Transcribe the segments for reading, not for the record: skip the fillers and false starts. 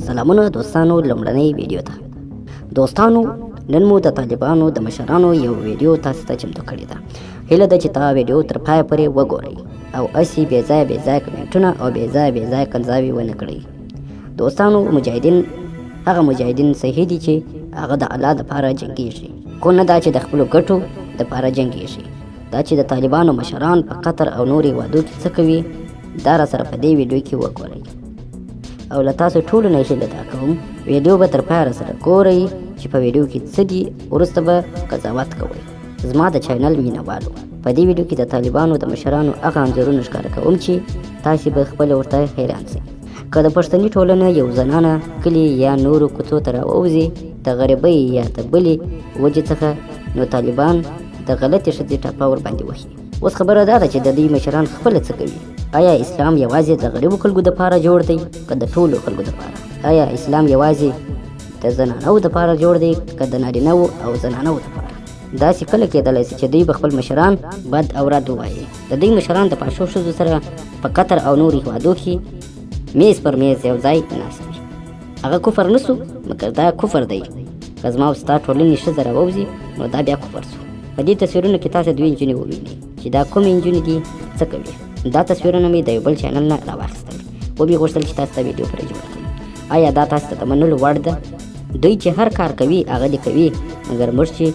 سلامونه دوستانو لمړنۍ ویډیو ته. دوستانو نن مو د طالبانو د مشرانو یو ویډیو تاسو ته چمتو کړې ده. هیله ده چې تا ویډیو تر پایه پورې وګورئ او اسی بې ځایه کمنټونه او بې ځایه کنځاوې ونه کړئ. دوستانو هغه مجاهدین صحیح دي چې هغه د الله دپاره جنګېږي، خو نه دا چې د خپلو ګټو دپاره جنګېږي. دا چې د طالبانو مشران په قطر او نورې هېوادو کې څه کوي دا راسره په دې ویډیو کې وګورئ. او له تاسو ټولو نه هیله دا کوم ویډیو به تر پایه راسره ګورئ چې په ویډیو کې څه دي، وروسته به قضاوت کوئ. زما د چینل مینهوالو، په دې ویډیو کې د طالبانو د مشرانو هغه انځورونه ښکاره کوم چې تاسې به خپله ورته حیران شئ. که د پښتني ټولنه یو زنانه کلي یا نورو کوڅو ته راووځي د غریبۍ یا د بلې وجې څخه، نو طالبان د غلطې ښځې ټاپه ورباندې وهي. اوس خبره دا ده چې د دوی مشران خپله څه کوي. آیا اسلام یوازې د غریبو خلکو دپاره جوړ دی که د ټولو خلکو دپاره؟ آیا اسلام یوازې د زنانو دپاره جوړ دی که د نارینهو او زنانو دپاره؟ داسې کله کېدلی شي چې دوی به خپل مشران بد او رد ووایي. د دوی مشران د پاشو ښځو سره په قطر او نورو هېوادو کې میز پر میز یو ځای ناست وي. هغه کفر نه سو، مګر دا کفر دی. که زما او ستا ټولنې ښځه راووځي نو دا بیا کفر سو. په دې تصویرونو کې تاسو دوې نجونې ووینئ چې دا کومې نجونې دي، څه کوي. دا تصویرونه مې د یو بل چینل نه راواخیستل، ومې غوښتل چې تاسو ته ویډیو پرې جوړه کړم. آیا دا تاسو ته د منلو وړ ده؟ دوی چې هر کار کوي هغه دې کوي، مګر موږ چې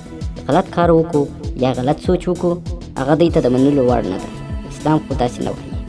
غلط کار وکړو یا غلط سوچ وکړو هغه دوی ته د منلو وړ نه ده. اسلام خو داسې نه وایي.